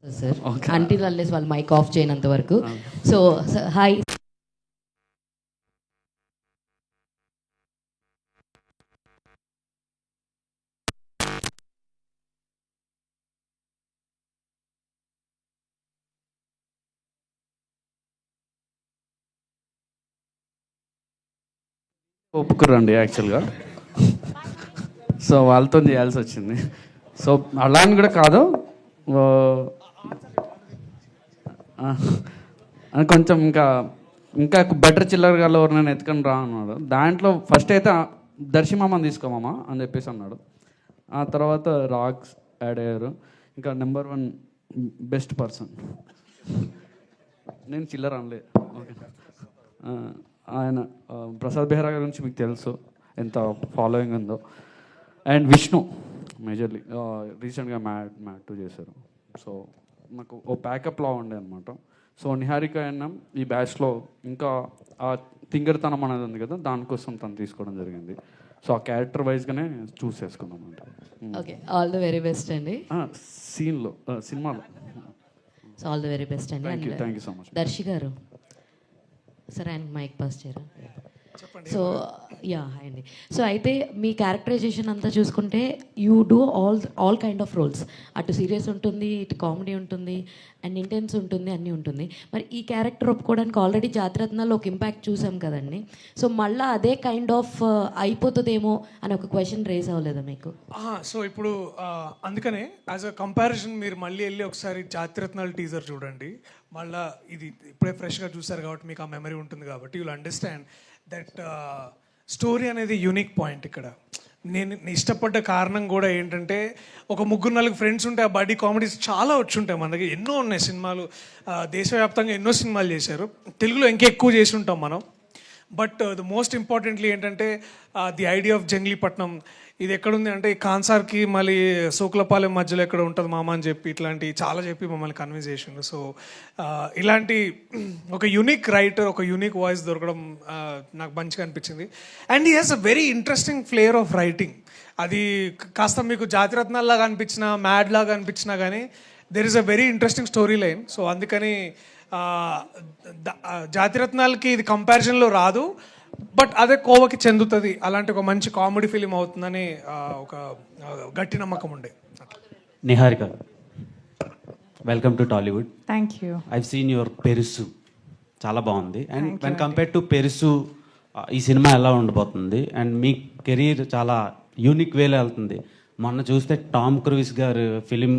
Sir until unless వాళ్ళు mic off చేయనంత వరకు. So hi ఒప్పుకురండి యాక్చువల్గా. సో వాళ్ళతో చేయాల్సి వచ్చింది. సో అలా అని కూడా కాదు, కొంచెం ఇంకా ఇంకా బెటర్ చిల్లరగా ఎవరినైనా ఎత్తుకొని రా అన్నాడు. దాంట్లో ఫస్ట్ అయితే దర్శిమామని తీసుకోమామా అని చెప్పేసి అన్నాడు. ఆ తర్వాత రాక్స్ యాడ్ అయ్యారు. ఇంకా నెంబర్ 1 బెస్ట్ పర్సన్ నేను చిల్లర అనలే. ఓకే, ఆయన ప్రసాద్ బెహ్రా గురించి మీకు తెలుసు ఎంత ఫాలోయింగ్ ఉందో. అండ్ విష్ణు మేజర్లీ రీసెంట్గా మ్యాడ్ 2 చేశారు. సో నాకు ఓ ప్యాకప్లా ఉండే అనమాట. సో నిహారిక అన్న ఈ బ్యాచ్లో ఇంకా ఆ తింగరతనం అనేది ఉంది కదా, దానికోసం తను తీసుకోవడం జరిగింది. సో ఆ క్యారెక్టర్ వైజ్గానే చూస్ చేసుకున్నాం అనమాట. Okay, all the very best అండి. సీన్లో సినిమాలో. So all the very best అండి. Thank you so much. Darshi గారు సరే ఆయన మైక్ పాస్ చేయరు. సో యా హాయ్ అండి. సో అయితే మీ క్యారెక్టరైజేషన్ అంతా చూసుకుంటే you do all kind of roles. అటు సీరియస్ ఉంటుంది, ఇటు కామెడీ ఉంటుంది, అండ్ ఇంటెన్స్ ఉంటుంది, అన్నీ ఉంటుంది. మరి ఈ క్యారెక్టర్ ఒప్పుకోవడానికి ఆల్రెడీ జాతిరత్నాల్లో ఒక ఇంపాక్ట్ చూసాం కదండి. సో మళ్ళీ అదే కైండ్ ఆఫ్ అయిపోతుందేమో అని ఒక క్వశ్చన్ రేస్ అవ్వలేదా మీకు? సో ఇప్పుడు అందుకనే యాజ్ అ కంపారిజన్ మీరు మళ్ళీ వెళ్ళి ఒకసారి జాతిరత్నాలు టీజర్ చూడండి. మళ్ళీ ఇది ఇప్పుడే ఫ్రెష్గా చూసారు కాబట్టి మీకు ఆ మెమరీ ఉంటుంది కాబట్టి you will understand that story అనేది యూనిక్ పాయింట్. ఇక్కడ నేను ఇష్టపడ్డ కారణం కూడా ఏంటంటే ఒక 3-4 ఫ్రెండ్స్ ఉంటే ఆ బడ్డీ కామెడీస్ చాలా వచ్చి ఉంటాయి మన దగ్గర. ఎన్నో ఉన్నాయి సినిమాలు, దేశవ్యాప్తంగా ఎన్నో సినిమాలు చేశారు, తెలుగులో ఇంకా ఎక్కువ చేసి ఉంటాం మనం. బట్ ద మోస్ట్ ఇంపార్టెంట్లీ ఏంటంటే ది ఐడియా ఆఫ్ జంగ్లీపట్నం ఇది ఎక్కడుంది అంటే కాన్సార్కి మళ్ళీ సోకులపాలెం మధ్యలో ఎక్కడ ఉంటుంది మామ అని చెప్పి ఇట్లాంటి చాలా చెప్పి మమ్మల్ని కన్విన్స్ చేసిండు. సో ఇలాంటి ఒక యూనిక్ రైటర్, ఒక యూనిక్ వాయిస్ దొరకడం నాకు మంచిగా అనిపించింది. And he has a very interesting flavour of writing. అది కాస్త మీకు జాతిరత్నాల్లాగా అనిపించినా మ్యాడ్ లాగా అనిపించినా కానీ there is a very interesting story line. So అందుకని జాతిరత్నాలకి ఇది కంపారిజన్లో రాదు, బట్ అదే కోవకి చెందుతుంది. అలాంటి ఒక మంచి కామెడీ ఫిలిం అవుతుందని ఒక గట్టి నమ్మకం ఉండే. Niharika, welcome to Tollywood. Thank you. I've seen your Perusu, చాలా బాగుంది. And when compare to Perusu ఈ సినిమా ఎలా ఉండబోతుంది? అండ్ మీ కెరీర్ చాలా యూనిక్ వేలో వెళ్తుంది. మొన్న చూస్తే టామ్ క్రూయిస్ గారు ఫిలిం,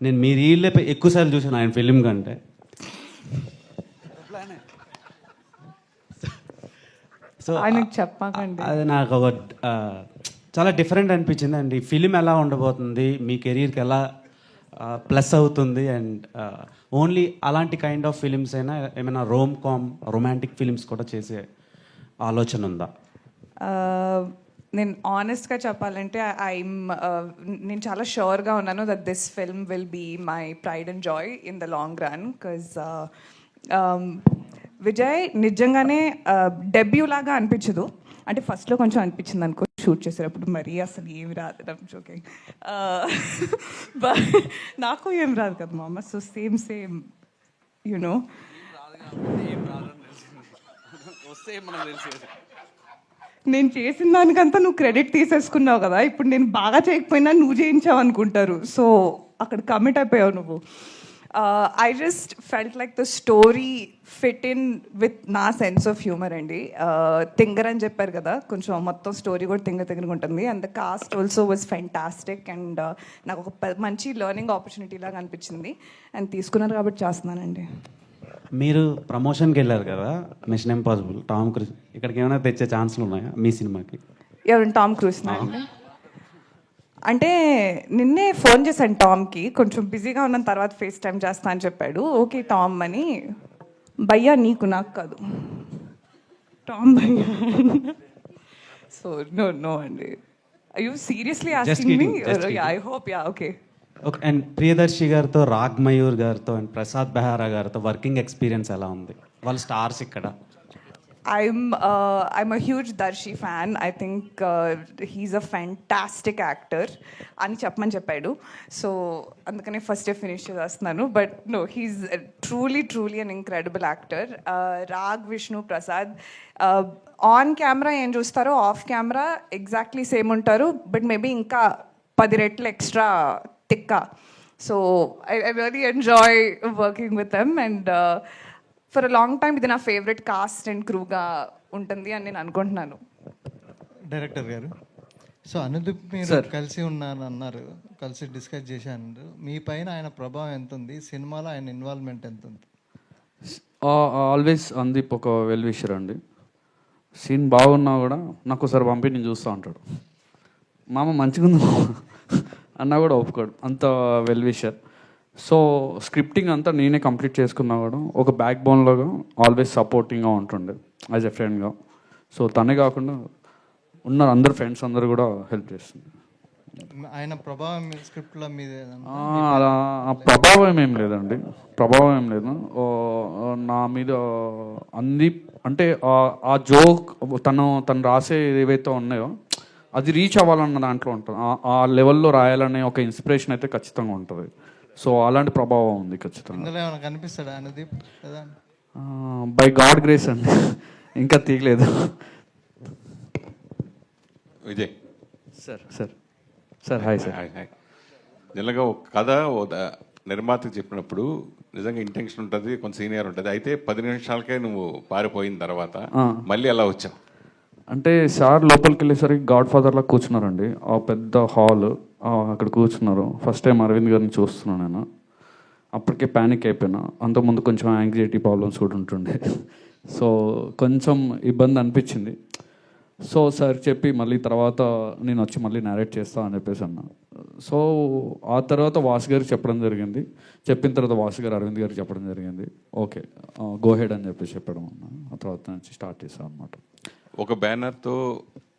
నేను మీ రీల్లే ఎక్కువసార్లు చూసాను ఆయన ఫిలిం కంటే. సో చెప్పకండి, అది నాకు ఒక చాలా డిఫరెంట్ అనిపించింది. అండ్ ఈ ఫిలిం ఎలా ఉండబోతుంది, మీ కెరీర్కి ఎలా ప్లస్ అవుతుంది? అండ్ ఓన్లీ అలాంటి కైండ్ ఆఫ్ ఫిలిమ్స్ అయినా ఏమైనా రొమాంటిక్ ఫిలిమ్స్ కూడా చేసే ఆలోచన ఉందా? నేను ఆనెస్ట్గా చెప్పాలంటే నేను చాలా షూర్గా ఉన్నాను that this film will be my pride and joy in the long run. Because Vijay నిజంగానే డెబ్యూ లాగా అనిపించదు. అంటే ఫస్ట్లో కొంచెం అనిపించింది అనుకో షూట్ చేసేటప్పుడు, మరీ అసలు ఏమి రాదు ఓకే, నాకు ఏం రాదు కదా మా అమ్మ. సో సేమ్ యునో నేను చేసిన దానికంతా నువ్వు క్రెడిట్ తీసేసుకున్నావు కదా. ఇప్పుడు నేను బాగా చేయకపోయినా నువ్వు చేయించావు అనుకుంటారు. సో అక్కడ కమిట్ అయిపోయావు నువ్వు. I just felt like the story fit in with నా సెన్స్ ఆఫ్ హ్యూమర్ అండి. తింగర్ అని చెప్పారు కదా, కొంచెం మొత్తం స్టోరీ కూడా తింగరగా ఉంటుంది. And the cost also was fantastic. And నాకు ఒక మంచి లెర్నింగ్ ఆపర్చునిటీ లాగా అనిపించింది. అండ్ తీసుకున్నారు కాబట్టి చేస్తున్నానండి. మీరు ప్రమోషన్కి వెళ్ళారు కదా, మిషన్ ఇంపాసిబుల్, టామ్ క్రూజ్. ఇక్కడికి ఏమైనా తెచ్చే ఛాన్సులు ఉన్నాయా మీ సినిమాకి? ఎవరు? టామ్ క్రూజ్ అండి. అంటే నిన్నే ఫోన్ చేశాను టామ్కి, కొంచెం బిజీగా ఉన్న తర్వాత ఫేస్ టైం చేస్తా అని చెప్పాడు. ఓకే టామ్ అని. భయ్యా నీకు, నాకు కాదు, టామ్ భయ్యా. సో నో అండి. You seriously asking me? I hope yeah okay. Okay. And Priyadarshi గారితో, రాగ్ మయూర్ గారితో అండ్ ప్రసాద్ బెహ్రా గారితో వర్కింగ్ ఎక్స్పీరియన్స్ ఎలా ఉంది? వాళ్ళు స్టార్స్ ఇక్కడ. I'm a huge Darshi fan. I think he's a fantastic actor. అని చెప్పమని చెప్పాడు. సో అందుకనే ఫస్ట్ డే ఫినిష్ చేస్తున్నాను. But no, he's truly an incredible actor. Raag, Vishnu, Prasad on camera ఏం చూస్తారో ఆఫ్ కెమెరా ఎగ్జాక్ట్లీ సేమ్ ఉంటారు. బట్ మేబీ ఇంకా 10 రెట్లు ఎక్స్ట్రా తిక్క. So I really enjoy working with them, and for a long time ఇది నా favourite cost and క్రూగా ఉంటుంది అని నేను అనుకుంటున్నాను. డైరెక్టర్ గారు, సో అనుదీప్ మీరు కలిసి ఉన్నాను అన్నారు, కలిసి డిస్కస్ చేశాను. మీ పైన ఆయన ప్రభావం ఎంత ఉంది, సినిమాలో ఆయన ఇన్వాల్వ్మెంట్ ఎంత ఉంది? ఆల్వేస్ అందీప్ ఒక వెల్ విషర్ అండి. సీన్ బాగున్నా కూడా నాకు ఒకసారి పంపి నేను చూస్తూ ఉంటాడు. మామ మంచిగా ఉంది అన్నా కూడా ఒప్పుకోడు, అంత వెల్ విషర్. సో స్క్రిప్టింగ్ అంతా నేనే కంప్లీట్ చేసుకున్నా కూడా ఒక బ్యాక్ బోన్లోగా ఆల్వేస్ సపోర్టింగ్గా ఉంటుండే యాజ్ ఎ ఫ్రెండ్గా. సో తనే కాకుండా ఉన్న అందరు ఫ్రెండ్స్ అందరు కూడా హెల్ప్ చేస్తుంది. ఆయన ప్రభావం స్క్రిప్ట్లో మీద అలా ప్రభావం ఏం లేదండి, ప్రభావం ఏం లేదు నా మీద. అంది అంటే ఆ జోక్ తను రాసే ఏవైతే ఉన్నాయో అది రీచ్ అవ్వాలన్న దాంట్లో ఉంటుంది. ఆ లెవెల్లో రాయాలనే ఒక ఇన్స్పిరేషన్ అయితే ఖచ్చితంగా ఉంటుంది. సో అలాంటి ప్రభావం ఉంది ఖచ్చితంగా. ఇందులో ఏమైనా కనిపిస్తాడా అనుదీప్? బై గాడ్ గ్రేస్ అండి, ఇంకా తీయలేదు. Vijay sir hi sir. Hi. నిజంగా ఒక కథ నిర్మాతకి చెప్పినప్పుడు నిజంగా ఇంటెన్షన్ ఉంటుంది, కొంత సీనియర్ ఉంటుంది. అయితే 10 నిమిషాలకే నువ్వు పారిపోయిన తర్వాత మళ్ళీ ఎలా వచ్చావు? అంటే సార్ లోపలికి వెళ్ళేసరికి గాడ్ ఫాదర్లా కూర్చున్నారండి. ఆ పెద్ద హాల్, అక్కడ కూర్చున్నారు. ఫస్ట్ టైం అరవింద్ గారిని చూస్తున్నాను నేను. అప్పటికే ప్యానిక్ అయిపోయినా. అంతకుముందు కొంచెం యాంగ్జైటీ ప్రాబ్లమ్స్ కూడా ఉంటుండే. సో కొంచెం ఇబ్బంది అనిపించింది. సో సార్ చెప్పి మళ్ళీ తర్వాత నేను వచ్చి మళ్ళీ నేరేట్ చేస్తా అని చెప్పేసి అన్నా. సో ఆ తర్వాత వాసు గారికి చెప్పడం జరిగింది. చెప్పిన తర్వాత వాసు గారు అరవింద్ గారికి చెప్పడం జరిగింది. ఓకే గో హెడ్ అని చెప్పేసి చెప్పడం అన్న. ఆ తర్వాత నుంచి స్టార్ట్ చేస్తాను అనమాట. ఒక బ్యానర్తో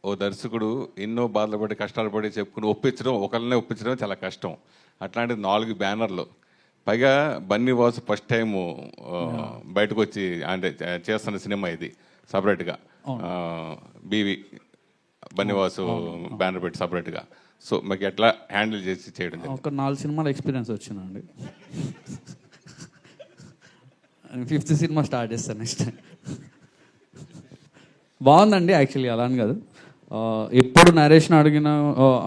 ఓ దర్శకుడు ఎన్నో బాధలు పడి కష్టాలు పడి చెప్పుకుని ఒకళ్ళనే ఒప్పించడం చాలా కష్టం. అట్లాంటిది 4 బ్యానర్లు, పైగా బన్నీ వాసు ఫస్ట్ టైం బయటకు వచ్చి అంటే చేస్తున్న సినిమా ఇది సపరేట్గా. బీవి బన్నీవాసు బ్యానర్ పెట్టి సపరేట్గా. సో మీకు ఎట్లా హ్యాండిల్ చేసి చేయడం? ఒక 4 సినిమాల ఎక్స్పీరియన్స్ వచ్చిందండి. 5th సినిమా స్టార్ట్ చేస్తాను నెక్స్ట్. బాగుందండి యాక్చువల్లీ, అలా అని కాదు. ఎప్పుడు నరేషన్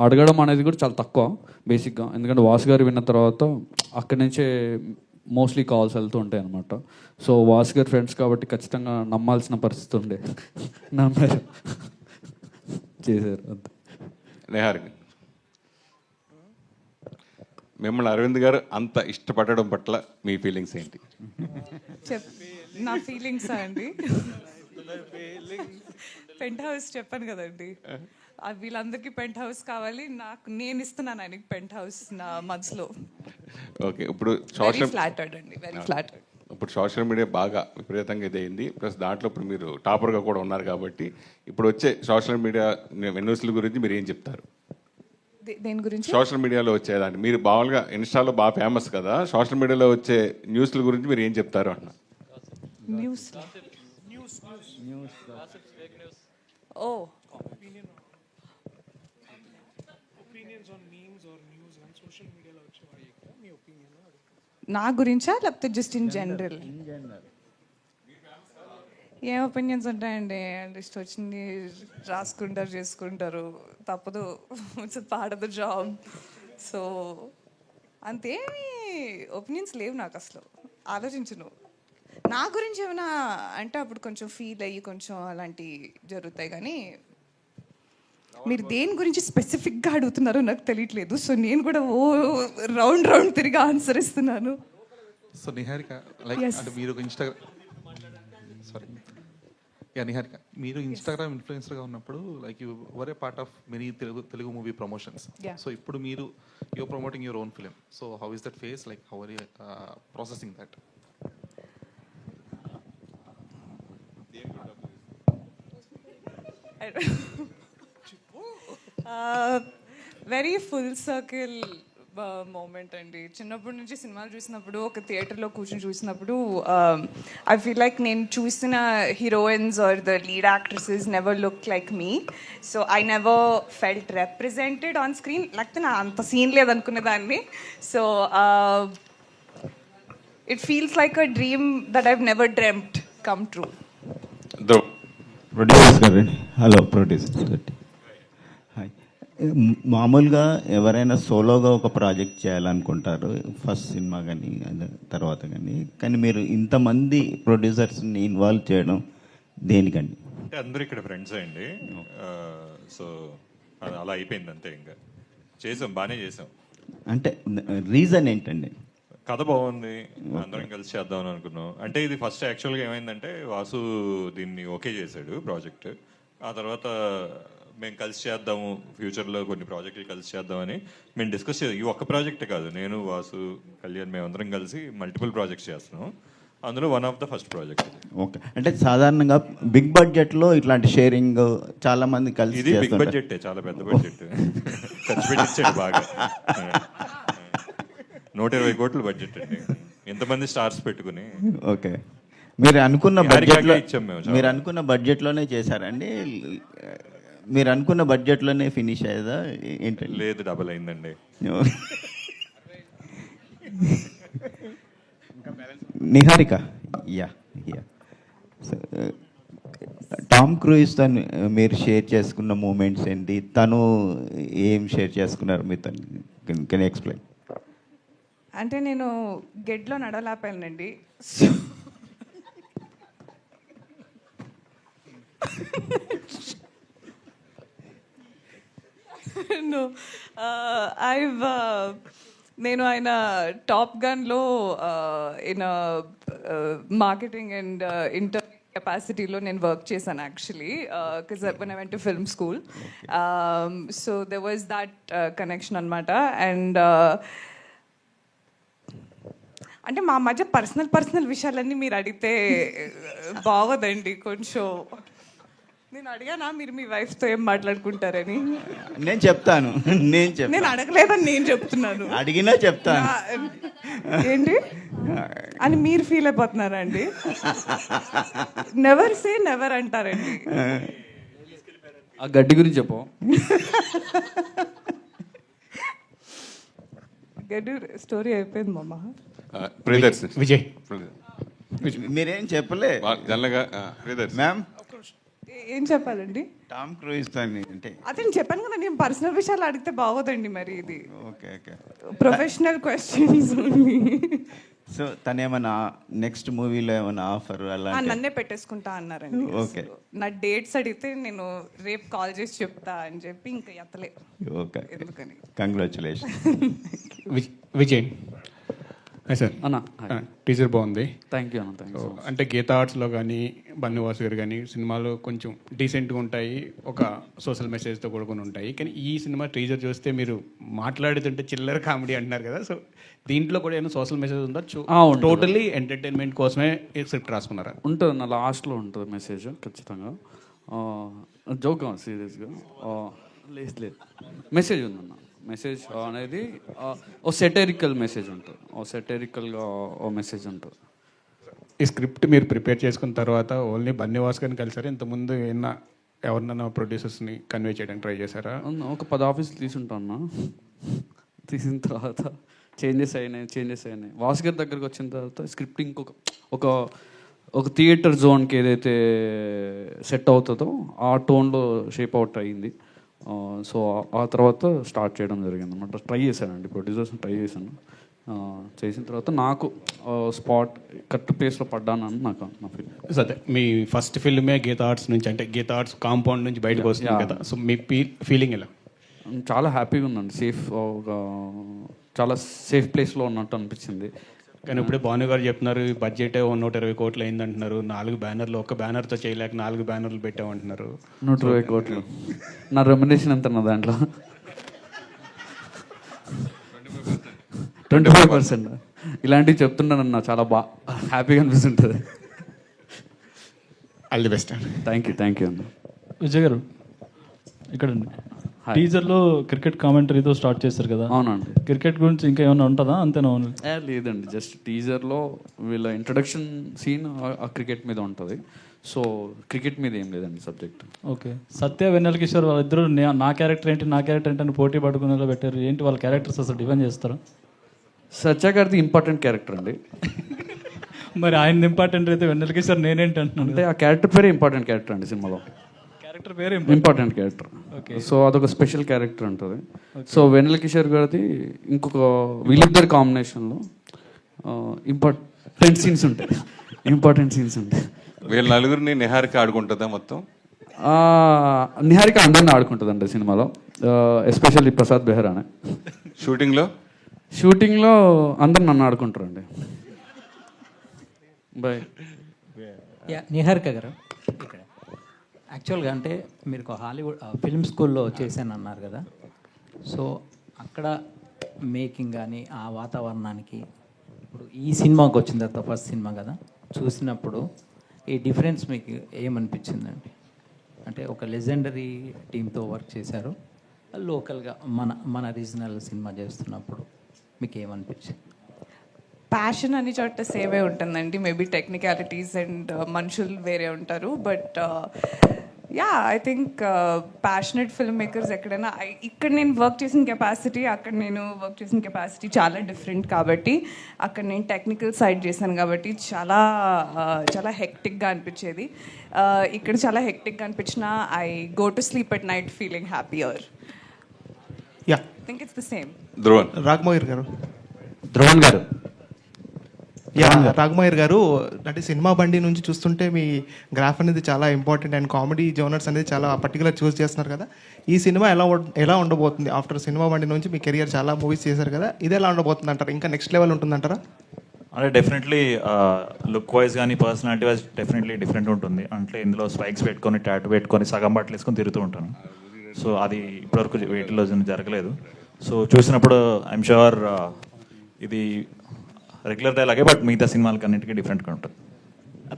అడగడం అనేది కూడా చాలా తక్కువ బేసిక్గా. ఎందుకంటే వాసు గారు విన్న తర్వాత అక్కడి నుంచే మోస్ట్లీ కాల్స్ వెళ్తూ ఉంటాయి అనమాట. సో వాసు గారి ఫ్రెండ్స్ కాబట్టి ఖచ్చితంగా నమ్మాల్సిన పరిస్థితి ఉండే. నమ్మారు, చేశారు అంతే. నిహారిక, మిమ్మల్ని అరవింద్ గారు అంత ఇష్టపడడం పట్ల మీ ఫీలింగ్స్ ఏంటి? నా ఫీలింగ్స్ అండి, పెంట్ హౌస్ చెప్పాను కదండి, వీళ్ళందరికీ పెంట్ హౌస్ కావాలి, నేను ఇస్తున్నాను ఆయనకి పెంట్ హౌస్ నా మనసులో. ఓకే, ఇప్పుడు సోషల్ ఫ్లాటర్డ్ అండి, వెరీ ఫ్లాటర్డ్. ఇప్పుడు సోషల్ మీడియా బాగా విపరీతంగా ఇదైంది. ప్లస్ దాంట్లో ఇప్పుడు మీరు టాపర్గా కూడా ఉన్నారు కాబట్టి ఇప్పుడు వచ్చే సోషల్ మీడియా న్యూస్ల గురించి మీరు ఏం చెప్తారు? దేని గురించి? సోషల్ మీడియాలో వచ్చేదాన్ని మీరు మామూలుగా ఇన్స్టాలో బాగా ఫేమస్ కదా, సోషల్ మీడియాలో వచ్చే న్యూస్ల గురించి మీరు ఏం చెప్తారు అన్న? న్యూస్ ఓ నా గురించా లేకపోతే జస్ట్ ఇన్ జనరల్? ఏం ఒపీనియన్స్ ఉంటాయండి, జస్ట్ వచ్చింది రాసుకుంటారు, చేసుకుంటారు, తప్పదు, it's part of the job. So అంతేమీ ఒపీనియన్స్ లేవు నాకు, అసలు ఆలోచించను. నా గురించి ఏమైనా అంటే అప్పుడు కొంచెం ఫీల్ అయ్యి కొంచెం అలాంటివి జరుగుతాయి, కానీ మీరు దేని గురించి స్పెసిఫిక్గా అడుగుతున్నారో నాకు తెలియట్లేదు. సో నేను కూడా రౌండ్ తిరిగి ఆన్సర్ ఇస్తున్నాను. సో నిహారిక, లైక్ అంటే మీరు నిహారిక, మీరు ఇన్స్టాగ్రామ్ ఇన్ఫ్లుయెన్సర్గా ఉన్నప్పుడు like you were a part of many Telugu movie promotions. So ఇప్పుడు మీరు you're promoting your own film. So how is that phase, like how are you processing that? Very full circle moment అండి. చిన్నప్పటి నుంచి సినిమాలు చూసినప్పుడు ఒక థియేటర్లో కూర్చొని చూసినప్పుడు ఐ ఫీల్ లైక్ నేను చూసిన heroines are the lead actresses never look like me. So I never felt represented on screen. లేకపోతే నా అంత సీన్ లేదనుకునే దాన్ని. So it feels like a dream that I've never dreamt come true. Producer గారు, hello producer. Hi. మామూలుగా ఎవరైనా సోలోగా ఒక ప్రాజెక్ట్ చేయాలనుకుంటారు, ఫస్ట్ సినిమా కానీ తర్వాత కానీ మీరు ఇంతమంది ప్రొడ్యూసర్స్ని ఇన్వాల్వ్ చేయడం దేనికండి? అంటే అందరూ ఇక్కడ ఫ్రెండ్స్ అండి. సో అది అలా అయిపోయింది అంతే. ఇంకా చేసాం, బాగానే చేసాం. అంటే రీజన్ ఏంటండి? కథ బాగుంది, అందరం కలిసి చేద్దామని అనుకున్నాం. అంటే ఇది ఫస్ట్ యాక్చువల్గా ఏమైందంటే వాసు దీన్ని ఓకే చేశాడు ప్రాజెక్ట్. ఆ తర్వాత మేము కలిసి చేద్దాము, ఫ్యూచర్లో కొన్ని ప్రాజెక్టులు కలిసి చేద్దామని మేము డిస్కస్ చేద్దాం. ఈ ఒక్క ప్రాజెక్టే కాదు, నేను వాసు కళ్యాణ్ మేమందరం కలిసి మల్టిపుల్ ప్రాజెక్ట్స్ చేస్తున్నాం. అందులో one of the first project. Okay. అంటే సాధారణంగా బిగ్ బడ్జెట్లో ఇట్లాంటి షేరింగ్ చాలా మంది కలిసి ఇది బిగ్ బడ్జెట్, చాలా పెద్ద బడ్జెట్ ఖర్చు పెట్టించాడు బాగా. 120 కోట్ల బడ్జెట్ అండి, ఎంతమంది స్టార్స్ పెట్టుకుని. ఓకే. మీరు అనుకున్న బడ్జెట్లో ఇచ్చాం మేము. మీరు అనుకున్న బడ్జెట్లోనే చేశారండి? మీరు అనుకున్న బడ్జెట్లోనే ఫినిష్ అయ్యేదా ఏంటండి? లేదు, డబుల్ అయిందండి. నిహారిక, యా యా టామ్ క్రూయిస్తో మీరు షేర్ చేసుకున్న మూమెంట్స్ ఏంటి? తను ఏం షేర్ చేసుకున్నారు మీతో? Can you explain? అంటే నేను గెడ్లో నడవలేపానండి. No, నేను ఆయన టాప్ గన్లో ఇన్ మార్కెటింగ్ అండ్ ఇంటర్ కెపాసిటీలో నేను వర్క్ చేశాను actually, because when I went to film school. So there was that connection అనమాట. అండ్ అంటే మా మధ్య పర్సనల్ విషయాలన్నీ మీరు అడిగితే బాగోదండి కొంచెం. నేను అడిగానా మీరు మీ వైఫ్తో ఏం మాట్లాడుకుంటారని? నేను చెప్తాను. నేను అడగలేదని నేను చెప్తున్నాను. అడిగినా చెప్తాను. ఏంటి అని మీరు ఫీల్ అయిపోతున్నారా అండి? నెవర్ సే నెవర్ అంటారండి. ఆ గడ్డి గురించి చెప్పు. గడ్డి స్టోరీ అయిపోయింది మామ. విజయ్ మీరేం చెప్పలే జనరల్గా మ్యామ్. ఏం చెప్పాలండి? టామ్ క్రూయిస్ అంటే అదే నేను చెప్పాను కదా, నేను పర్సనల్ విషయాలు అడిగితే బాగోదండి మరి. ఇది okay okay professional questions. So తను ఏమైనా నెక్స్ట్ మూవీలో ఏమైనా ఆఫర్ అలా నన్నే పెట్టేసుకుంటా అన్నారండి. ఓకే. నా డేట్స్ అడిగితే నేను రేపు కాల్ చేసి చెప్తా అని చెప్పి ఇంకా ఎత్తలే. ఓకే, ఎందుకని. కంగ్రాచులేషన్. విజయ్ సార్ అన్న, టీజర్ బాగుంది. థ్యాంక్ యూ అన్న, థ్యాంక్ యూ. అంటే గీతా ఆర్ట్స్లో కానీ బన్నివాసు గారు కానీ సినిమాలు కొంచెం డీసెంట్గా ఉంటాయి, ఒక సోషల్ మెసేజ్తో కూడుకుని ఉంటాయి. కానీ ఈ సినిమా టీజర్ చూస్తే మీరు మాట్లాడుతుంటే చిల్లర కామెడీ అంటున్నారు కదా, సో దీంట్లో కూడా ఏమైనా సోషల్ మెసేజ్ ఉందా? టోటల్లీ ఎంటర్టైన్మెంట్ కోసమే స్క్రిప్ట్ రాసుకున్నారా? ఉంటుంది నా లాస్ట్లో ఉంటుంది మెసేజ్ ఖచ్చితంగా. జోక్ సీరియస్గా లేదు, మెసేజ్ ఉందన్న. మెసేజ్ అనేది ఓ సెటరికల్ మెసేజ్ ఉంటుంది, ఓ సెటరికల్గా ఓ మెసేజ్ ఉంటుంది. ఈ స్క్రిప్ట్ మీరు ప్రిపేర్ చేసుకున్న తర్వాత ఓన్లీ బన్నివాస్ గారిని కలిసారా? ఇంతకుముందు ఏమన్నా ఎవరినైనా ప్రొడ్యూసర్స్ని కన్వే చేయడానికి ట్రై చేశారా? ఒక 10 ఆఫీసులు తీసుంటాను. తీసిన తర్వాత చేంజెస్ అయినాయి. వాసు గారి దగ్గరికి వచ్చిన తర్వాత స్క్రిప్ట్ ఒక థియేటర్ జోన్కి ఏదైతే సెట్ అవుతుందో ఆ టోన్లో షేప్ అవుట్ అయ్యింది. సో ఆ తర్వాత స్టార్ట్ చేయడం జరిగింది అనమాట. ట్రై చేశానండి, ప్రొడ్యూసర్స్ని ట్రై చేశాను. చేసిన తర్వాత నాకు స్పాట్ కరెక్ట్ ప్లేస్లో పడ్డానని నాకు నా ఫీలింగ్. సరే, మీ ఫస్ట్ ఫిల్మే గీతా ఆర్ట్స్ నుంచి, అంటే గీతా ఆర్ట్స్ కాంపౌండ్ నుంచి బయటకు వస్తుంది కదా, సో మీ ఫీలింగ్ ఎలా? చాలా హ్యాపీగా ఉందండి. చాలా సేఫ్ ప్లేస్లో ఉన్నట్టు అనిపించింది. కానీ ఇప్పుడే భాను గారు చెప్తున్నారు బడ్జెట్ 120 కోట్లు అయింది అంటున్నారు. 4 బ్యానర్లు, ఒక్క బ్యానర్తో చేయలేక 4 బ్యానర్లు పెట్టామంటున్నారు. 120 కోట్లు నా రెమ్యునరేషన్ ఎంత నా దాంట్లో? 25%. ఇలాంటివి చెప్తున్నానన్నా చాలా హ్యాపీగా అనిపిస్తుంటుంది. All the best. Thank you అన్న. విజయ్ గారు ఇక్కడండి. టీజర్లో క్రికెట్ కామెంటరీతో స్టార్ట్ చేశారు కదా. అవునండి. క్రికెట్ గురించి ఇంకా ఏమైనా ఉంటుందా, అంతేనా? లేదండి, జస్ట్ టీజర్లో వీళ్ళ ఇంట్రడక్షన్ సీన్ ఆ క్రికెట్ మీద ఉంటుంది. సో క్రికెట్ మీద ఏం లేదండి సబ్జెక్ట్. ఓకే. సత్య వెన్నెల కిషోర్ వాళ్ళిద్దరూ నా క్యారెక్టర్ ఏంటి అని పోటీ పడుకునేలా పెట్టారు. ఏంటి వాళ్ళ క్యారెక్టర్స్ అసలు డిఫైన్ చేస్తారా? సత్య గారిది ఇంపార్టెంట్ క్యారెక్టర్ అండి. మరి ఆయన ఇంపార్టెంట్ అయితే వెన్నెల కిషోర్ నేనేంటి అంటున్నాను. అంటే ఆ క్యారెక్టర్ పేరే ఇంపార్టెంట్ క్యారెక్టర్ అండి సినిమాలో. క్యారెక్టర్ పేరు ఇంపార్టెంట్ క్యారెక్టర్. సో అదొక స్పెషల్ క్యారెక్టర్ ఉంటుంది. సో వెన్నెల కిషోర్ గారిది ఇంకొక వీళ్ళిద్దరి కాంబినేషన్లో ఇంపార్టెంట్ సీన్స్ ఉంటాయి. వీళ్ళ నలుగురిని నిహారిక ఆడుకుంటుందా మొత్తం? నిహారిక అందరిని ఆడుకుంటుందండి సినిమాలో, ఎస్పెషల్లీ ప్రసాద్ బెహ్రానే. షూటింగ్లో అందరు నన్ను ఆడుకుంటారండి. బాయ్. నిహారిక గారు, ఇక్కడ యాక్చువల్గా అంటే మీరు హాలీవుడ్ ఫిల్మ్ స్కూల్లో చేశాను అన్నారు కదా. సో అక్కడ మేకింగ్ కానీ ఆ వాతావరణానికి ఇప్పుడు ఈ సినిమాకి వచ్చిన తర్వాత ఫస్ట్ సినిమా కదా, చూసినప్పుడు ఈ డిఫరెన్స్ మీకు ఏమనిపించిందండి? అంటే ఒక లెజెండరీ టీంతో వర్క్ చేశారు, లోకల్గా మన రీజనల్ సినిమా చేస్తున్నప్పుడు మీకు ఏమనిపించింది? ప్యాషన్ అన్ని చోట సేవే ఉంటుందండి. మేబీ టెక్నికాలిటీస్ అండ్ మనుషులు వేరే ఉంటారు. But yeah, I think passionate film makers ఎక్కడైనా ఇక్కడ నేను వర్క్ చేసిన కెపాసిటీ, అక్కడ నేను వర్క్ చేసిన కెపాసిటీ చాలా డిఫరెంట్. కాబట్టి అక్కడ నేను టెక్నికల్ సైడ్ చేశాను కాబట్టి చాలా చాలా హెక్టిక్గా అనిపించేది. ఇక్కడ చాలా హెక్టిక్గా అనిపించిన I go to sleep at night feeling happier. Ya, I think it's the same. Raghamohar గారు. ధ్రువన్ గారు. రాఘమోహర్ గారు, అంటే సినిమా బండి నుంచి చూస్తుంటే మీ గ్రాఫ్ అనేది చాలా ఇంపార్టెంట్ అండ్ కామెడీ జోనర్స్ అనేది చాలా పర్టికులర్ చూస్ చేస్తున్నారు కదా. ఈ సినిమా ఎలా ఉండబోతుంది? ఆఫ్టర్ సినిమా బండి నుంచి మీ కెరియర్ చాలా మూవీస్ చేశారు కదా, ఇది ఎలా ఉండబోతుంది అంటారా? ఇంకా నెక్స్ట్ లెవెల్ ఉంటుందంటారా? అంటే డెఫినెట్లీ లుక్ వైజ్ కానీ పర్సనాలిటీ వైజ్ డెఫినెట్లీ డిఫరెంట్ ఉంటుంది. అంటే ఇందులో స్పైక్స్ పెట్టుకొని, టాటూ పెట్టుకొని, సగం బట్టలు వేసుకొని తిరుగుతూ ఉంటాను. సో అది ఇప్పటివరకు వీటిలో జరగలేదు. సో చూసినప్పుడు ఐఎమ్ షూర్ ఇది రెగ్యులర్ డైలాగే, బట్ మిగతా సినిమాలకి అన్నింటికీ డిఫరెంట్గా ఉంటుంది.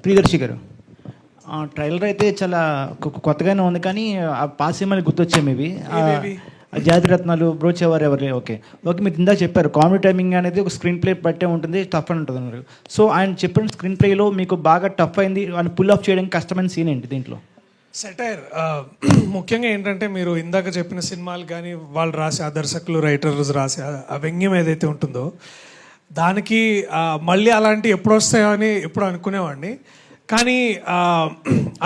ప్రియదర్శి గారు, ట్రైలర్ అయితే చాలా కొత్తగానే ఉంది, కానీ ఆ పాత సినిమాలు గుర్తొచ్చాయి మేబీ. జాతిరత్నాలు, బ్రోచేవారు ఎవరు. ఓకే, మీరు ఇందాక చెప్పారు కామెడీ టైమింగ్ అనేది ఒక స్క్రీన్ ప్లే బట్టే ఉంటుంది, టఫ్ అని ఉంటుంది అన్నారు. సో ఆయన చెప్పిన స్క్రీన్ ప్లేలో మీకు బాగా టఫ్ అయింది, ఆయన పుల్ ఆఫ్ చేయడానికి కష్టమైన సీన్ ఏంటి దీంట్లో? సెటైర్ ముఖ్యంగా ఏంటంటే, మీరు ఇందాక చెప్పిన సినిమాలు కానీ వాళ్ళు రాసే ఆ దర్శకులు, రైటర్స్ రాసే ఆ వ్యంగ్యం ఏదైతే ఉంటుందో దానికి మళ్ళీ అలాంటి ఎప్పుడు వస్తాయో అని ఎప్పుడు అనుకునేవాడిని. కానీ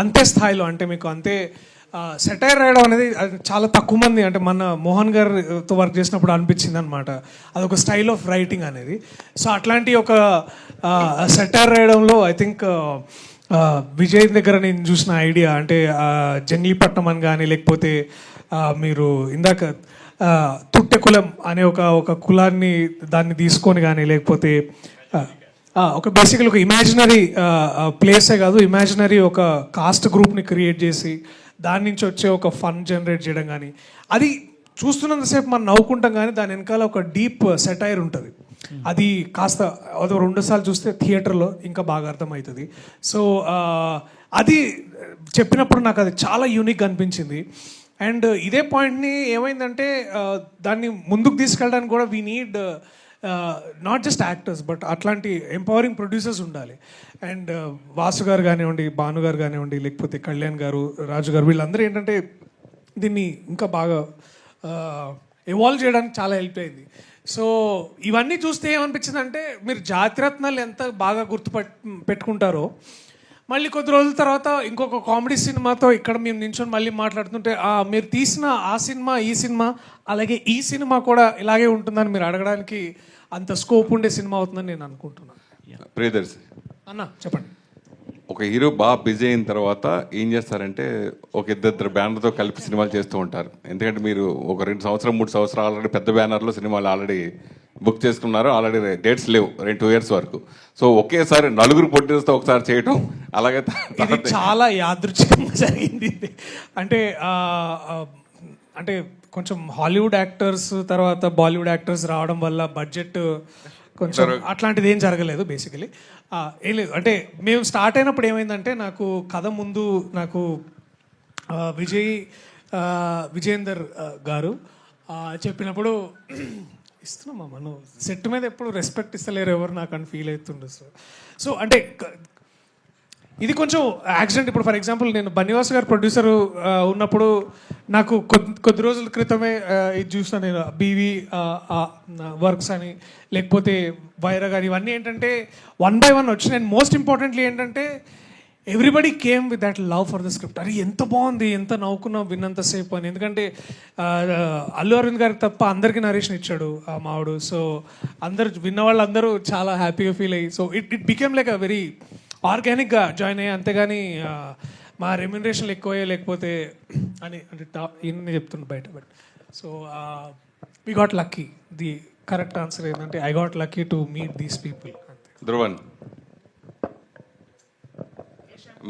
అంతే స్థాయిలో, అంటే మీకు అంతే సెటైర్ రాయడం అనేది చాలా తక్కువ మంది, అంటే మన మోహన్ గారితో వర్క్ చేసినప్పుడు అనిపించింది అనమాట, అదొక స్టైల్ ఆఫ్ రైటింగ్ అనేది. సో అట్లాంటి ఒక సెటైర్ రాయడంలో ఐ థింక్ విజయ్ దగ్గర నేను చూసిన ఐడియా, అంటే జంగ్లీపట్నం అని కానీ, లేకపోతే మీరు ఇందాక తుట్టె కులం అనే ఒక కులాన్ని దాన్ని తీసుకొని కానీ, లేకపోతే ఒక బేసికల్ ఒక ఇమాజినరీ ప్లేసే కాదు, ఇమాజినరీ ఒక కాస్ట్ గ్రూప్ని క్రియేట్ చేసి దాని నుంచి వచ్చే ఒక ఫన్ జనరేట్ చేయడం కానీ, అది చూస్తున్నంతసేపు మనం నవ్వుకుంటాం, కానీ దాని వెనకాల ఒక డీప్ సెటైర్ ఉంటుంది. అది కాస్త అదో 2 సార్లు చూస్తే థియేటర్లో ఇంకా బాగా అర్థమవుతుంది. సో అది చెప్పినప్పుడు నాకు అది చాలా యూనిక్ అనిపించింది. అండ్ ఇదే పాయింట్ని ఏమైందంటే, దాన్ని ముందుకు తీసుకెళ్ళడానికి కూడా we need not just actors but అట్లాంటి ఎంపవరింగ్ ప్రొడ్యూసర్స్ ఉండాలి. అండ్ వాసు గారు కానివ్వండి, భాను గారు కానివ్వండి, లేకపోతే కళ్యాణ్ గారు, రాజు గారు, వీళ్ళందరూ ఏంటంటే దీన్ని ఇంకా బాగా ఎవాల్వ్ చేయడానికి చాలా హెల్ప్ అయింది. సో ఇవన్నీ చూస్తే ఏమనిపించిందంటే, మీరు జాతిరత్నాలు ఎంత బాగా పెట్టుకుంటారో, మళ్ళీ కొద్ది రోజుల తర్వాత ఇంకొక కామెడీ సినిమాతో ఇక్కడ మేము నించొని మళ్ళీ మాట్లాడుతుంటే, మీరు తీసిన ఆ సినిమా, ఈ సినిమా, అలాగే ఈ సినిమా కూడా ఇలాగే ఉంటుందని మీరు అడగడానికి అంత స్కోప్ ఉండే సినిమా అవుతుందని నేను అనుకుంటున్నాను. ప్రియదర్శి అన్న చెప్పండి. ఒక హీరో బాగా బిజీ అయిన తర్వాత ఏం చేస్తారంటే, ఒక ఇద్దరు బ్యానర్తో కలిపి సినిమాలు చేస్తూ ఉంటారు. ఎందుకంటే మీరు ఒక 2 సంవత్సరాలు 3 సంవత్సరాలు ఆల్రెడీ పెద్ద బ్యానర్లో సినిమాలు ఆల్రెడీ బుక్ చేసుకున్నారు, ఆల్రెడీ డేట్స్ లేవు 2 years వరకు. సో ఒకేసారి 4 ప్రొడ్యూసర్తో ఒకసారి చేయటం, అలాగే ఇది చాలా యాదృచ్ఛికంగా జరిగింది. అంటే కొంచెం హాలీవుడ్ యాక్టర్స్ తర్వాత బాలీవుడ్ యాక్టర్స్ రావడం వల్ల బడ్జెట్ కొంచెం అట్లాంటిది ఏం జరగలేదు. బేసికలీ ఏం లేదు, అంటే మేము స్టార్ట్ అయినప్పుడు ఏమైందంటే, నాకు కథ ముందు నాకు విజయ్ విజేందర్ గారు చెప్పినప్పుడు ఇస్తున్నామా మనం సెట్ మీద ఎప్పుడు రెస్పెక్ట్ ఇస్తలేరు ఎవరు నాకు అని ఫీల్ అవుతుండే. సో అంటే ఇది కొంచెం యాక్సిడెంట్. ఇప్పుడు ఫర్ ఎగ్జాంపుల్ నేను బన్నివాస్ గారు ప్రొడ్యూసర్ ఉన్నప్పుడు నాకు కొద్ది రోజుల క్రితమే ఇది చూసిన నేను బీవీ వర్క్స్ అని లేకపోతే వైరా కానీ ఇవన్నీ ఏంటంటే 1 by 1 వచ్చినాయి. అండ్ మోస్ట్ ఇంపార్టెంట్లీ ఏంటంటే everybody came with that love for the script. అది ఎంత బాగుంది, ఎంత నవ్వుకున్నాం విన్నంతసేపు అని. ఎందుకంటే అల్లు అరవింద్ గారికి తప్ప అందరికీ నరేషన్ ఇచ్చాడు ఆ మావాడు. సో అందరు విన్న వాళ్ళందరూ చాలా హ్యాపీగా ఫీల్ అయ్యి so it became like a very ఆర్గానిక్గా జాయిన్ అయ్యి. అంతేగాని మా రెమ్యునరేషన్లు ఎక్కువయ్యే లేకపోతే అని అంటే ఇన్ని చెప్తుండే బయట. But so we got lucky. The correct answer ఏంటంటే I got lucky to meet these people. Dhruvan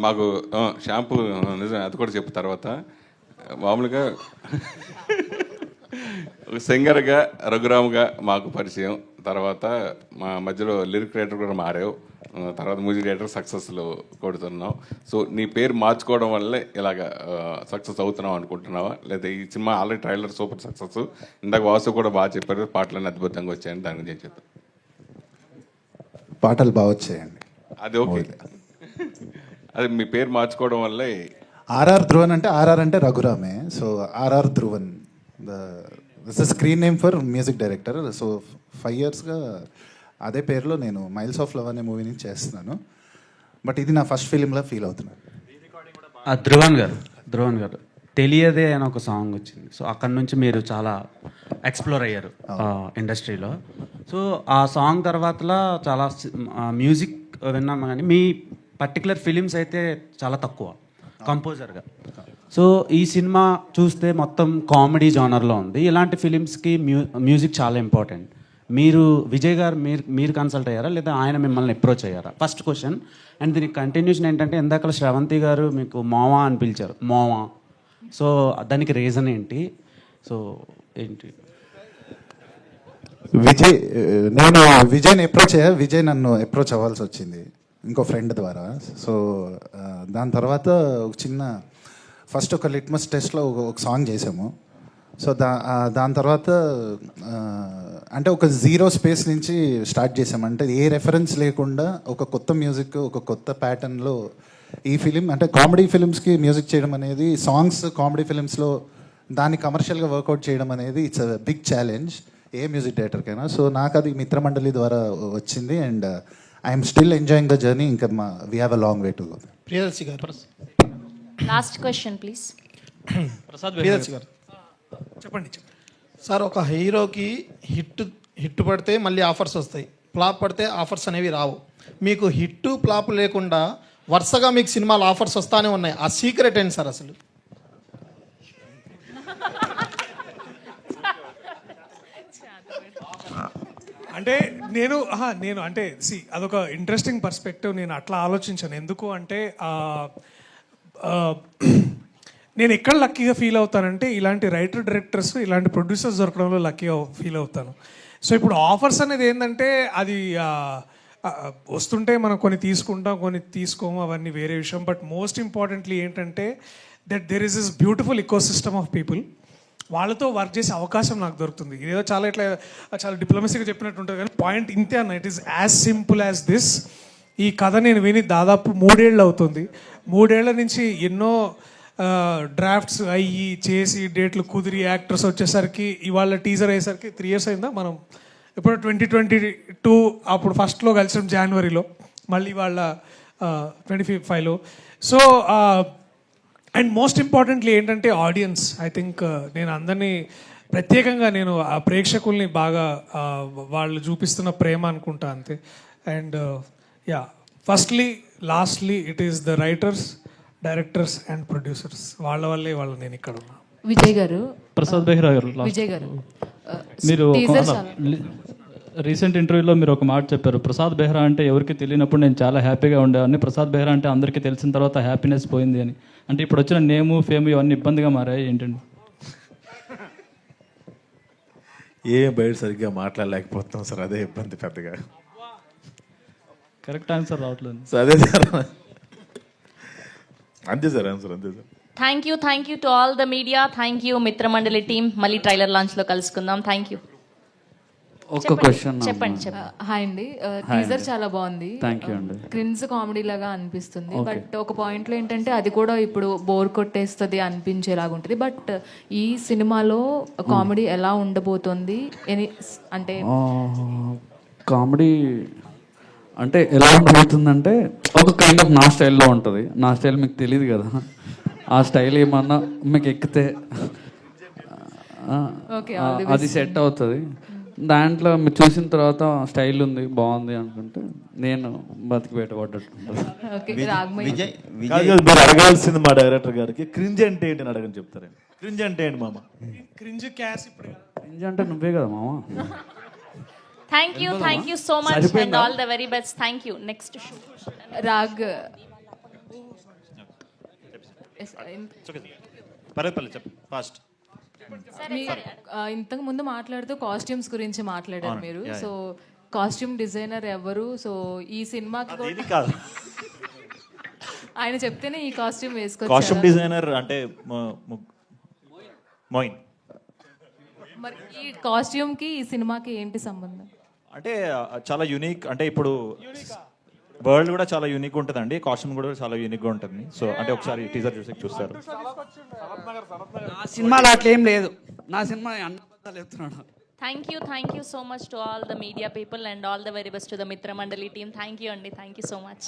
మాకు షాంపూ నిజం అది కూడా చెప్పు తర్వాత. మామూలుగా సింగర్గా రఘురామ్గా మాకు పరిచయం, తర్వాత మా మధ్యలో లిరిక్ రైటర్ కూడా మారావు, తర్వాత మ్యూజిక్ డైరెక్టర్ సక్సెస్లో కొడుతున్నావు. సో నీ పేరు మార్చుకోవడం వల్లే ఇలాగ సక్సెస్ అవుతున్నావు అనుకుంటున్నావా, లేదా ఈ cinema already trailer super success, ఇందాక వాసు కూడా బాగా చెప్పారు, పాటలన్నీ అద్భుతంగా వచ్చాయని దాని గురించి చెప్పారు. పాటలు బాగా వచ్చాయండి. అది ఓకే, అది మీ పేరు మార్చుకోవడం వల్లే. ఆర్ఆర్ ధ్రువన్ అంటే ఆర్ఆర్ అంటే రఘురామే. So RR Dhruvan this is screen name for music director. So 5 yearsగా అదే పేరులో నేను మైల్స్ ఆఫ్ లవ్ అనే మూవీ నుంచి చేస్తున్నాను. బట్ ఇది నా ఫస్ట్ ఫిలింలా ఫీల్ అవుతున్నాను. ధ్రువన్ గారు తెలియదే అని ఒక సాంగ్ వచ్చింది. సో అక్కడ నుంచి మీరు చాలా ఎక్స్ప్లోర్ అయ్యారు ఇండస్ట్రీలో. సో ఆ సాంగ్ తర్వాతలా చాలా మ్యూజిక్ విన్నాము, కానీ మీ పర్టికులర్ ఫిలిమ్స్ అయితే చాలా తక్కువ కంపోజర్గా. సో ఈ సినిమా చూస్తే మొత్తం కామెడీ జానర్లో ఉంది. ఇలాంటి ఫిలిమ్స్కి మ్యూజిక్ చాలా ఇంపార్టెంట్. మీరు విజయ్ గారు మీరు కన్సల్ట్ అయ్యారా, లేదా ఆయన మిమ్మల్ని అప్రోచ్ అయ్యారా? First question. అండ్ దీనికి కంటిన్యూషన్ ఏంటంటే, ఇందాక శ్రవంతి గారు మీకు మోవా అని పిలిచారు, మోవా. సో దానికి రీజన్ ఏంటి? సో ఏంటి? నేను విజయ్ని అప్రోచ్ అయ్యా. విజయ్ నన్ను అప్రోచ్ అవ్వాల్సి వచ్చింది ఇంకో ఫ్రెండ్ ద్వారా. సో దాని తర్వాత ఒక చిన్న ఫస్ట్ ఒక లిట్మస్ టెస్ట్లో ఒక సాంగ్ చేసాము. సో దాని తర్వాత అంటే ఒక 0 స్పేస్ నుంచి స్టార్ట్ చేసాము. అంటే ఏ రెఫరెన్స్ లేకుండా ఒక కొత్త మ్యూజిక్, ఒక కొత్త ప్యాటర్న్లో ఈ ఫిలిం అంటే కామెడీ ఫిలిమ్స్కి మ్యూజిక్ చేయడం అనేది, సాంగ్స్ కామెడీ ఫిలిమ్స్లో దాన్ని కమర్షియల్గా వర్కౌట్ చేయడం అనేది it's a big challenge a music డైరెక్టర్కైనా. సో నాకు అది మిత్రమండలి ద్వారా వచ్చింది. And I'm still enjoying the journey. ఇంకా we have a long way to go. Priyadarshi గారు, లాస్ట్ క్వశ్చన్ ప్లీజ్. ప్రియదర్శి గారు చెప్పండి. సార్, ఒక హీరోకి హిట్ పడితే మళ్ళీ ఆఫర్స్ వస్తాయి, ఫ్లాప్ పడితే ఆఫర్స్ అనేవి రావు. మీకు హిట్ ఫ్లాప్ లేకుండా వరుసగా మీకు సినిమాలు ఆఫర్స్ వస్తానే ఉన్నాయి. ఆ సీక్రెట్ ఏంటి సార్ అసలు? అంటే నేను అంటే అదొక ఇంట్రెస్టింగ్ పర్స్పెక్టివ్. నేను అట్లా ఆలోచించాను. ఎందుకు అంటే నేను ఎక్కడ లక్కీగా ఫీల్ అవుతానంటే ఇలాంటి రైటర్ డైరెక్టర్స్, ఇలాంటి ప్రొడ్యూసర్స్ దొరకడంలో లక్కీగా ఫీల్ అవుతాను. సో ఇప్పుడు ఆఫర్స్ అనేది ఏంటంటే అది వస్తుంటే మనం కొన్ని తీసుకుంటాం, కొన్ని తీసుకోము, అవన్నీ వేరే విషయం. బట్ మోస్ట్ ఇంపార్టెంట్లీ ఏంటంటే that there is this beautiful eco system of people. వాళ్ళతో వర్క్ చేసే అవకాశం నాకు దొరుకుతుంది. ఇదేదో చాలా డిప్లొమసీగా చెప్పినట్టు ఉంటుంది, కానీ పాయింట్ ఇంతే అన్న. It is as simple as this. ఈ కథ నేను విని దాదాపు 3 ఏళ్ళు అవుతుంది. 3 ఏళ్ల నుంచి ఎన్నో డ్రాఫ్ట్స్ అయ్యి చేసి డేట్లు కుదిరి యాక్టర్స్ వచ్చేసరికి ఇవాళ టీజర్ అయ్యేసరికి 3 years అయిందా. మనం ఇప్పుడు 2022 అప్పుడు ఫస్ట్లో కలిసాం జనవరిలో, మళ్ళీ వాళ్ళ 25లో. సో అండ్ మోస్ట్ ఇంపార్టెంట్లీ ఏంటంటే ఆడియన్స్. ఐ థింక్ నేను అందరినీ ప్రత్యేకంగా నేను ఆ ప్రేక్షకుల్ని బాగా వాళ్ళు చూపిస్తున్న ప్రేమ అనుకుంటా అంతే. And firstly lastly it is the writers, directors and producers. వాళ్ళ వల్లే నేను ఇక్కడ ఉన్నా. విజయ్ గారు, ప్రసాద్ బెహ్రా గారు, విజయ్ గారు, మీరు రీసెంట్ ఇంటర్వ్యూలో మీరు ఒక మాట చెప్పారు, ప్రసాద్ బెహ్రా అంటే ఎవరికి తెలియనప్పుడు నేను చాలా హ్యాపీగా ఉండేవాడిని, ప్రసాద్ బెహ్రా అంటే అందరికీ తెలిసిన తర్వాత హ్యాపీనెస్ పోయింది అని. అంటే ఇప్పుడు వచ్చిన నేము, ఫేమ్ ఇవన్నీ ఇబ్బందిగా మారాయి ఏంటండి? బయట సరిగ్గా మాట్లాడలేకపోతున్నాం సార్, అదే ఇబ్బంది పెద్దగా. కరెక్ట్ ఆన్సర్ రావట్లేదు సార్. అదే సార్, అంతే సార్ ఆన్సర్, అంతే sir. Thank you to all the media. Thank you Mitramandali team. మళ్ళీ ట్రైలర్ లాంచ్లో కలుసుకుందాం. Thank you. ఒక క్వశ్చన్ చెప్పండి. హాయ్ అండి, టీజర్ చాలా బాగుంది. థ్యాంక్ యూ అండి. క్రిన్స్ కామెడీ లాగా అనిపిస్తుంది, బట్ ఒక పాయింట్లో ఏంటంటే అది కూడా ఇప్పుడు బోర్ కొట్టేస్తుంది అనిపించేలాగా ఉంటుంది. బట్ ఈ సినిమాలో కామెడీ ఎలా ఉండబోతుంది అంటే కామెడీ అంటే ఎలా ఉండబోతుందంటే ఒక కైండ్ ఆఫ్ నా స్టైల్లో ఉంటుంది. నా స్టైల్ మీకు తెలియదు కదా, ఆ స్టైల్ ఏమన్నా మీకు ఎక్కితే అది సెట్ అవుతుంది. దాంట్లో మీరు చూసిన తర్వాత స్టైల్ ఉంది, బాగుంది అనుకుంటే నేను బతికి బయటపడ్డట్టు. మీరు అడగాల్సింది మా డైరెక్టర్ గారికి క్రింజ్ అంటే ఏంటి అని అడగని చెప్తారు. క్రింజ్ అంటే ఏంటి మామ? క్రింజ్ క్యాష్ ఇప్పుడు క్రింజ్ అంటే నువ్వే కదా మామ. Thank you so much and all the very best. Thank you. Next show Raag. First ఇంతకు ముందు మాట్లాడుతూ కాస్ట్యూమ్స్ గురించి మాట్లాడారు మీరు. సో కాస్ట్యూమ్ డిజైనర్ ఎవరు? సో ఈ సినిమాకి ఆయన చెప్తేనే ఈ కాస్ట్యూమ్ వేసుకోవచ్చు. కాస్ట్యూమ్ డిజైనర్ అంటే మోయిన్. మరి ఈ కాస్ట్యూమ్ కి ఈ సినిమాకి ఏంటి సంబంధం? అంటే చాలా యూనిక్, అంటే ఇప్పుడు వరల్డ్ కూడా చాలా యూనిక్ ఉంటుందండి, కాస్ట్యూమ్ కూడా చాలా యూనిక్గా ఉంటుంది. సో అంటే ఒకసారి టీజర్ చూస్తారు. నా సినిమాలో అట్లేం లేదు, నా సినిమా అన్న చెప్తున్నాడు. Thank you so much to all the media people and all the very best to the Mitramandali team. Thank you అండి. Thank you so much.